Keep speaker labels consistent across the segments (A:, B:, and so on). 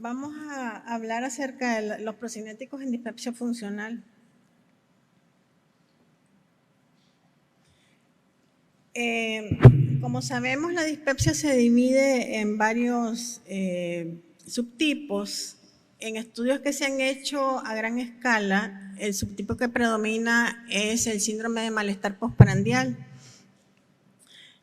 A: Vamos a hablar acerca de los procinéticos en dispepsia funcional. Como sabemos, la dispepsia se divide en varios subtipos. En estudios que se han hecho a gran escala, el subtipo que predomina es el síndrome de malestar postprandial.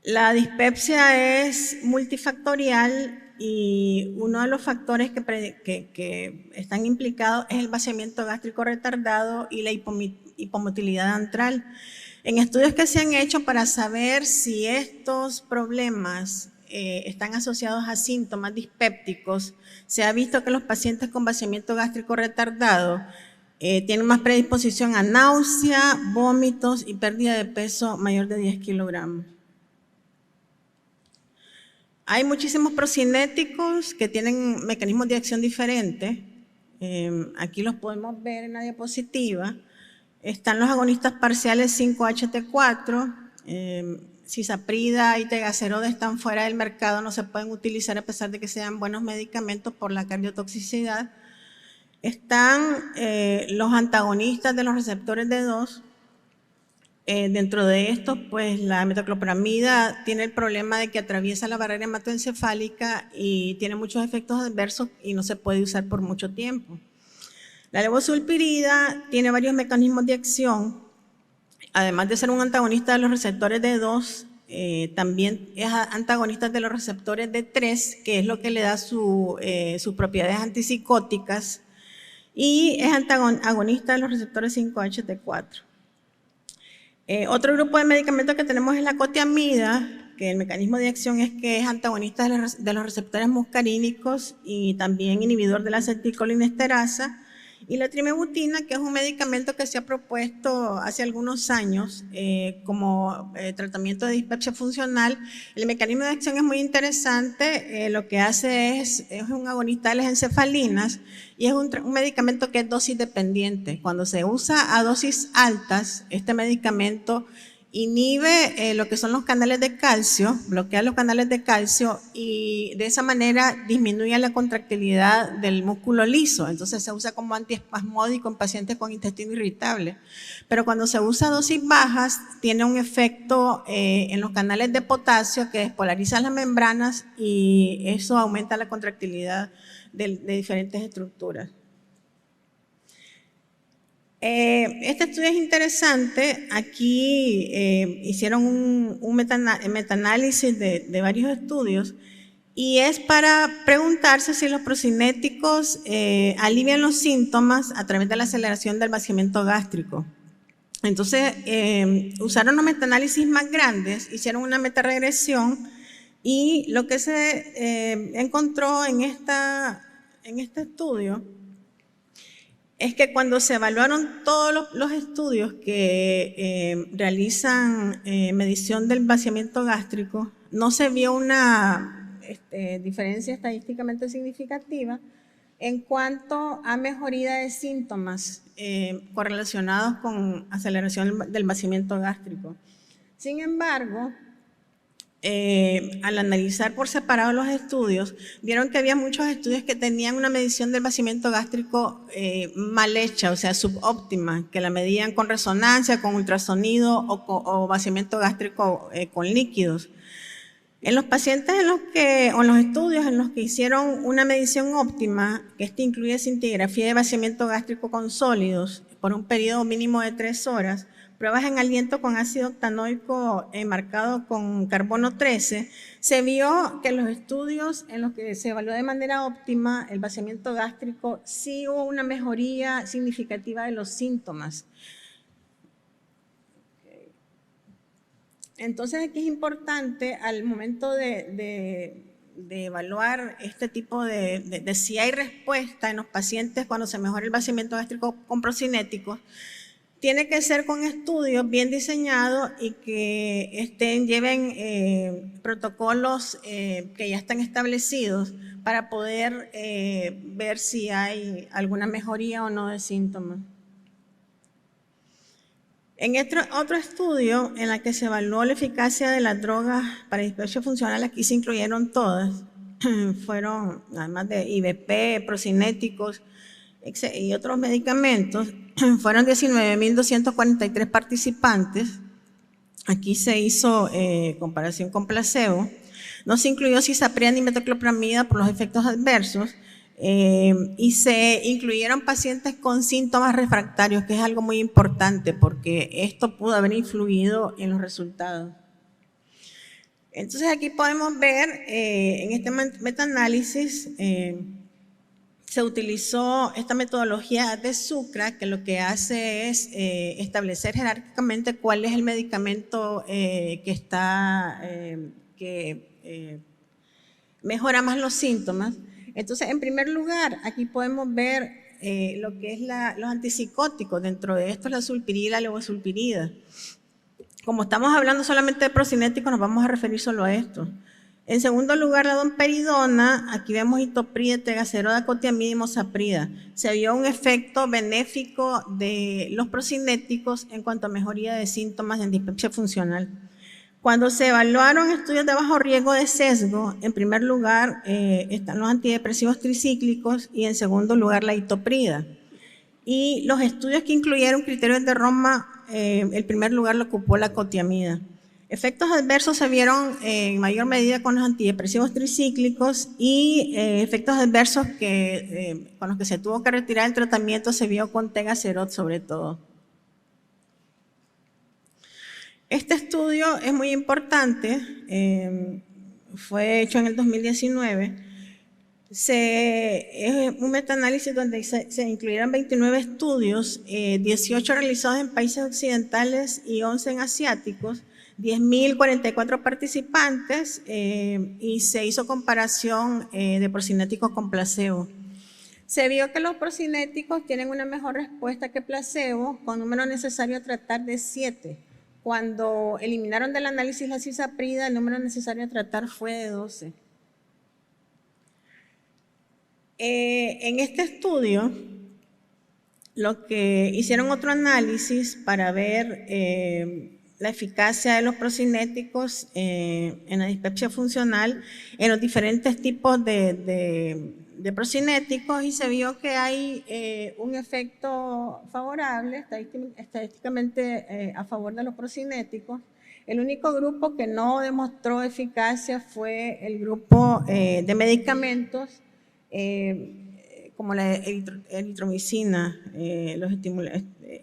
A: La dispepsia es multifactorial y uno de los factores que están implicados es el vaciamiento gástrico retardado y la hipomotilidad antral. En estudios que se han hecho para saber si estos problemas están asociados a síntomas dispépticos, se ha visto que los pacientes con vaciamiento gástrico retardado tienen más predisposición a náusea, vómitos y pérdida de peso mayor de 10 kilogramos. Hay muchísimos procinéticos que tienen mecanismos de acción diferentes. Aquí los podemos ver en la diapositiva. Están los agonistas parciales 5-HT4, cisaprida y tegaceroda están fuera del mercado, no se pueden utilizar a pesar de que sean buenos medicamentos por la cardiotoxicidad. Están los antagonistas de los receptores D2. Dentro de estos, pues la metoclopramida tiene el problema de que atraviesa la barrera hematoencefálica y tiene muchos efectos adversos y no se puede usar por mucho tiempo. La levosulpirida tiene varios mecanismos de acción. Además de ser un antagonista de los receptores D2, también es antagonista de los receptores D3, que es lo que le da sus propiedades antipsicóticas, y es agonista de los receptores 5-HT4. Otro grupo de medicamentos que tenemos es la cotiamida, que el mecanismo de acción es que es antagonista de los receptores muscarínicos y también inhibidor de la acetilcolinesterasa, y la trimebutina, que es un medicamento que se ha propuesto hace algunos años como tratamiento de dispepsia funcional. El mecanismo de acción es muy interesante, lo que hace es un agonista de las encefalinas y es un medicamento que es dosis dependiente. Cuando se usa a dosis altas, este medicamento inhibe lo que son los canales de calcio, bloquea los canales de calcio y de esa manera disminuye la contractilidad del músculo liso. Entonces se usa como antiespasmódico en pacientes con intestino irritable. Pero cuando se usa a dosis bajas, tiene un efecto en los canales de potasio que despolariza las membranas y eso aumenta la contractilidad de diferentes estructuras. Este estudio es interesante. Aquí hicieron un metaanálisis de varios estudios y es para preguntarse si los procinéticos alivian los síntomas a través de la aceleración del vaciamiento gástrico. Entonces, usaron los metaanálisis más grandes, hicieron una metaregresión y lo que se encontró en este estudio es que cuando se evaluaron todos los estudios que realizan medición del vaciamiento gástrico, no se vio una diferencia estadísticamente significativa en cuanto a mejoría de síntomas correlacionados con aceleración del vaciamiento gástrico. Sin embargo, al analizar por separado los estudios, vieron que había muchos estudios que tenían una medición del vaciamiento gástrico mal hecha, o sea, subóptima, que la medían con resonancia, con ultrasonido o vaciamiento gástrico con líquidos. En los pacientes o en los estudios en los que hicieron una medición óptima, que incluye cintigrafía de vaciamiento gástrico con sólidos por un periodo mínimo de 3 horas, pruebas en aliento con ácido octanoico marcado con carbono 13, se vio que en los estudios en los que se evaluó de manera óptima el vaciamiento gástrico sí hubo una mejoría significativa de los síntomas. Entonces aquí es importante al momento de evaluar este tipo de si hay respuesta en los pacientes cuando se mejora el vaciamiento gástrico con procinéticos, tiene que ser con estudios bien diseñados y que lleven protocolos que ya están establecidos para poder ver si hay alguna mejoría o no de síntomas. En otro estudio en el que se evaluó la eficacia de las drogas para dispepsia funcional, aquí se incluyeron todas. fueron, además de IVP, procinéticos y otros medicamentos, fueron 19.243 participantes. Aquí se hizo comparación con placebo. No se incluyó cisaprida ni metoclopramida por los efectos adversos, y se incluyeron pacientes con síntomas refractarios, que es algo muy importante porque esto pudo haber influido en los resultados. Entonces aquí podemos ver en este metaanálisis se utilizó esta metodología de Sucra, que lo que hace es establecer jerárquicamente cuál es el medicamento que mejora más los síntomas. Entonces, en primer lugar, aquí podemos ver lo que es los antipsicóticos. Dentro de esto es la sulpirida y la levosulpirida. Como estamos hablando solamente de procinéticos, nos vamos a referir solo a esto. En segundo lugar, la domperidona, aquí vemos itoprida, tegaceroda, cotiamida y mosaprida. Se vio un efecto benéfico de los procinéticos en cuanto a mejoría de síntomas de dispepsia funcional. Cuando se evaluaron estudios de bajo riesgo de sesgo, en primer lugar están los antidepresivos tricíclicos y en segundo lugar la itoprida. Y los estudios que incluyeron criterios de Roma, el primer lugar lo ocupó la cotiamida. Efectos adversos se vieron en mayor medida con los antidepresivos tricíclicos y efectos adversos con los que se tuvo que retirar el tratamiento se vio con tegacerot sobre todo. Este estudio es muy importante, fue hecho en el 2019. Es un metaanálisis donde se incluyeron 29 estudios, 18 realizados en países occidentales y 11 en asiáticos, 10.044 participantes y se hizo comparación de procinéticos con placebo. Se vio que los procinéticos tienen una mejor respuesta que placebo, con número necesario a tratar de 7. Cuando eliminaron del análisis la cisaprida, el número necesario a tratar fue de 12. En este estudio, lo que hicieron otro análisis para ver la eficacia de los procinéticos en la dispepsia funcional en los diferentes tipos de procinéticos y se vio que hay un efecto favorable estadísticamente a favor de los procinéticos. El único grupo que no demostró eficacia fue el grupo de medicamentos como la eritromicina,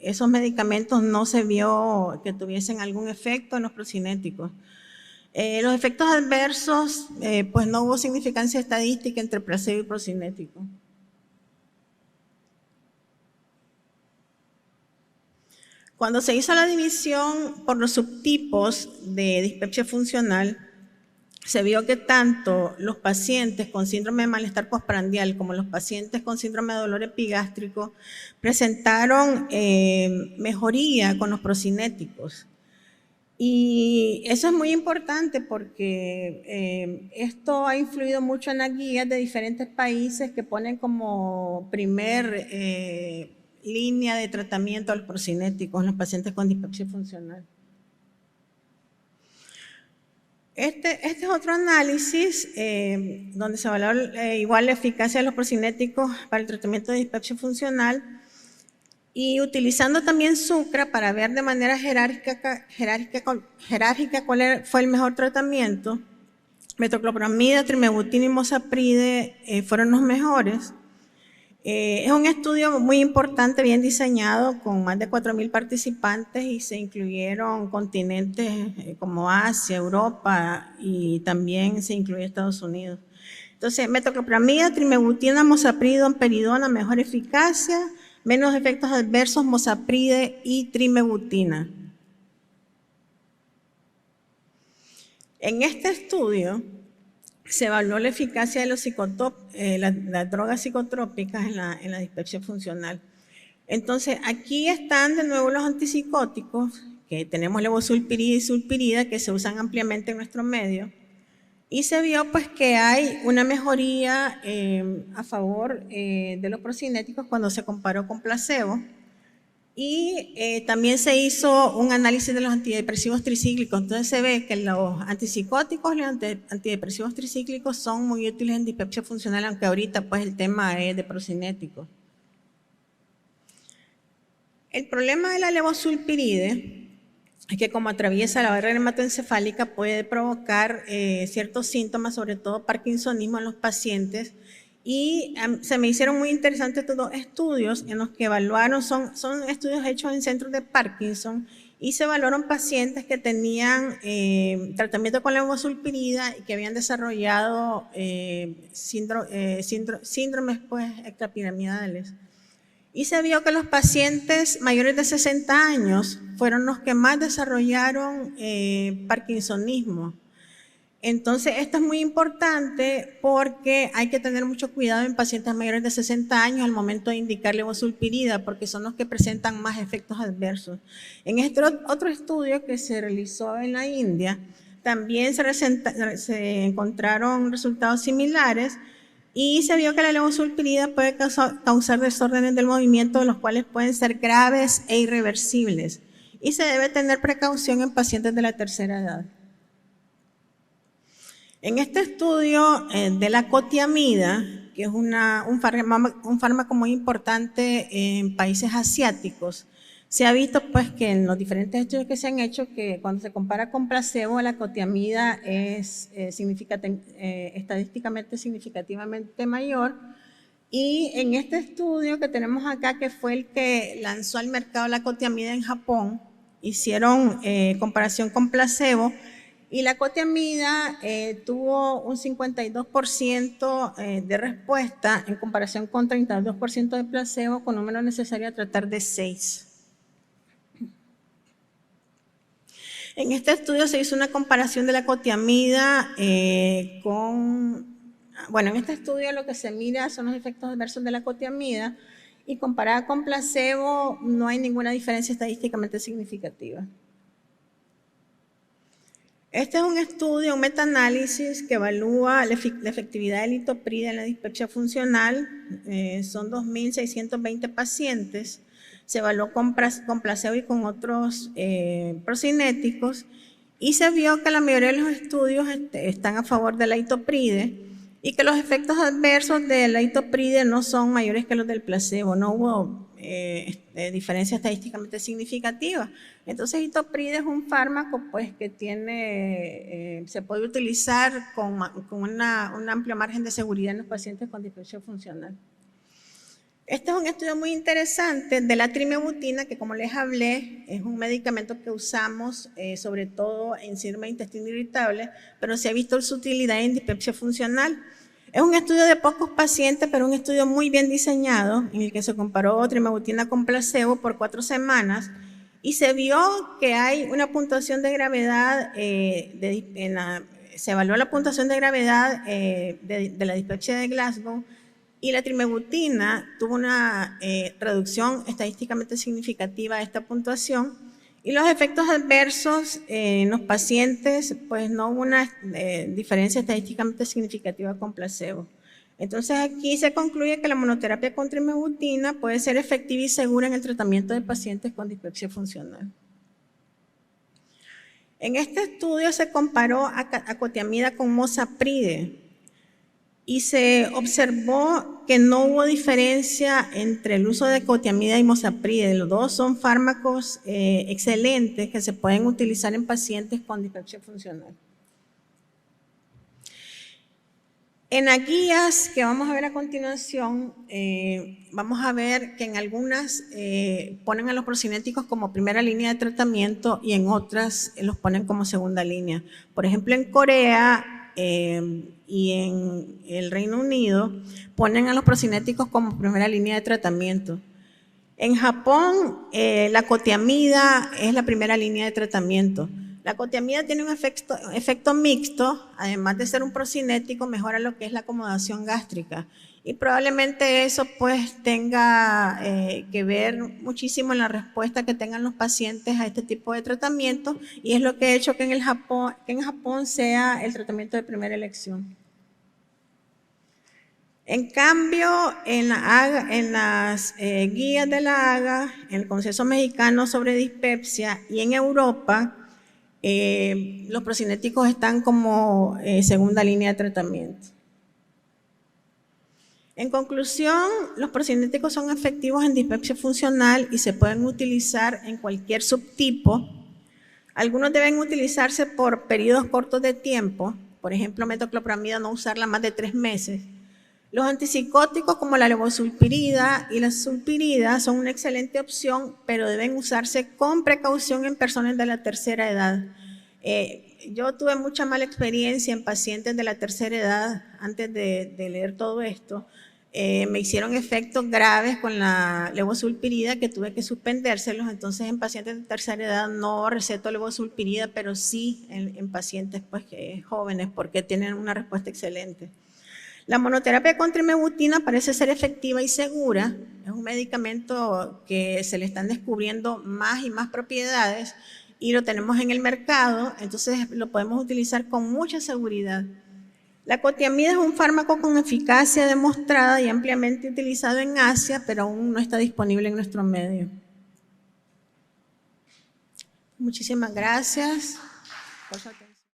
A: esos medicamentos no se vio que tuviesen algún efecto en los procinéticos. Los efectos adversos, pues no hubo significancia estadística entre placebo y procinético. Cuando se hizo la división por los subtipos de dispepsia funcional, se vio que tanto los pacientes con síndrome de malestar postprandial como los pacientes con síndrome de dolor epigástrico presentaron mejoría con los procinéticos. Y eso es muy importante porque esto ha influido mucho en las guías de diferentes países que ponen como primer línea de tratamiento a los procinéticos en los pacientes con dispepsia funcional. Este es otro análisis donde se valoró igual la eficacia de los procinéticos para el tratamiento de dispepsia funcional y utilizando también Sucra para ver de manera jerárquica cuál fue el mejor tratamiento. Metoclopramida, trimebutina y mosapride fueron los mejores. Es un estudio muy importante, bien diseñado, con más de 4.000 participantes y se incluyeron continentes como Asia, Europa y también se incluye Estados Unidos. Entonces, metoclopramida, trimebutina, mosapride, domperidona, mejor eficacia, menos efectos adversos, mosapride y trimebutina. En este estudio se evaluó la eficacia de los las drogas psicotrópicas en la dispepsia funcional. Entonces, aquí están de nuevo los antipsicóticos, que tenemos levosulpirida y sulpirida, que se usan ampliamente en nuestro medio, y se vio pues que hay una mejoría a favor de los procinéticos cuando se comparó con placebo. Y también se hizo un análisis de los antidepresivos tricíclicos. Entonces se ve que los antipsicóticos y los antidepresivos tricíclicos son muy útiles en dispepsia funcional, aunque ahorita pues el tema es de procinéticos. El problema de la levosulpiride es que como atraviesa la barrera hematoencefálica puede provocar ciertos síntomas, sobre todo parkinsonismo en los pacientes. Y se me hicieron muy interesantes estos dos estudios en los que evaluaron, son estudios hechos en centros de Parkinson, y se evaluaron pacientes que tenían tratamiento con levosulpirida y que habían desarrollado síndromes pues, extrapiramidales. Y se vio que los pacientes mayores de 60 años fueron los que más desarrollaron parkinsonismo. Entonces, esto es muy importante porque hay que tener mucho cuidado en pacientes mayores de 60 años al momento de indicar levosulpirida, porque son los que presentan más efectos adversos. En este otro estudio que se realizó en la India, también se encontraron resultados similares y se vio que la levosulpirida puede causar desórdenes del movimiento, los cuales pueden ser graves e irreversibles. Y se debe tener precaución en pacientes de la tercera edad. En este estudio de la cotiamida, que es un fármaco muy importante en países asiáticos, se ha visto pues que en los diferentes estudios que se han hecho que cuando se compara con placebo, la cotiamida es estadísticamente significativamente mayor. Y en este estudio que tenemos acá, que fue el que lanzó al mercado la cotiamida en Japón, hicieron comparación con placebo. Y la cotiamida tuvo un 52% de respuesta en comparación con 32% de placebo, con número necesario a tratar de 6. En este estudio se hizo una comparación de la cotiamida bueno, en este estudio lo que se mira son los efectos adversos de la cotiamida y comparada con placebo no hay ninguna diferencia estadísticamente significativa. Este es un estudio, un metaanálisis que evalúa la efectividad del litopride en la dispepsia funcional. Son 2.620 pacientes. Se evaluó con placebo y con otros procinéticos y se vio que la mayoría de los estudios están a favor de la litopride y que los efectos adversos de la litopride no son mayores que los del placebo. No hubo diferencia estadísticamente significativa. Entonces, litopride es un fármaco pues, que se puede utilizar con un amplio margen de seguridad en los pacientes con dispepsia funcional. Este es un estudio muy interesante de la trimebutina, que como les hablé, es un medicamento que usamos sobre todo en síndrome de intestino irritable, pero se ha visto su utilidad en dispepsia funcional. Es un estudio de pocos pacientes, pero un estudio muy bien diseñado, en el que se comparó trimebutina con placebo por 4 semanas, y se vio que hay una puntuación de gravedad, se evaluó la puntuación de gravedad de la dispepsia de Glasgow, y la trimebutina tuvo una reducción estadísticamente significativa de esta puntuación, y los efectos adversos en los pacientes, pues no hubo una diferencia estadísticamente significativa con placebo. Entonces aquí se concluye que la monoterapia con trimebutina puede ser efectiva y segura en el tratamiento de pacientes con dispepsia funcional. En este estudio se comparó a cotiamida con mosapride y se observó que no hubo diferencia entre el uso de cotiamida y mosapride. Los dos son fármacos excelentes que se pueden utilizar en pacientes con dispepsia funcional. En las guías que vamos a ver a continuación, vamos a ver que en algunas ponen a los procinéticos como primera línea de tratamiento y en otras los ponen como segunda línea. Por ejemplo, en Corea y en el Reino Unido ponen a los procinéticos como primera línea de tratamiento. En Japón, la cotiamida es la primera línea de tratamiento. La cotiamida tiene un efecto mixto, además de ser un procinético, mejora lo que es la acomodación gástrica. Y probablemente eso pues tenga que ver muchísimo en la respuesta que tengan los pacientes a este tipo de tratamiento, y es lo que ha hecho que en Japón sea el tratamiento de primera elección. En cambio, en las guías de la AGA, en el Consenso Mexicano sobre Dispepsia y en Europa, los procinéticos están como segunda línea de tratamiento. En conclusión, los procinéticos son efectivos en dispepsia funcional y se pueden utilizar en cualquier subtipo. Algunos deben utilizarse por periodos cortos de tiempo, por ejemplo, metoclopramida no usarla más de 3 meses. Los antipsicóticos como la levosulpirida y la sulpirida son una excelente opción, pero deben usarse con precaución en personas de la tercera edad. Yo tuve mucha mala experiencia en pacientes de la tercera edad antes de leer todo esto. Me hicieron efectos graves con la levosulpirida que tuve que suspendérselos. Entonces, en pacientes de tercera edad no receto levosulpirida, pero sí en pacientes pues, jóvenes porque tienen una respuesta excelente. La monoterapia con trimebutina parece ser efectiva y segura. Es un medicamento que se le están descubriendo más y más propiedades y lo tenemos en el mercado, entonces lo podemos utilizar con mucha seguridad. La cotiamida es un fármaco con eficacia demostrada y ampliamente utilizado en Asia, pero aún no está disponible en nuestro medio. Muchísimas gracias por su atención.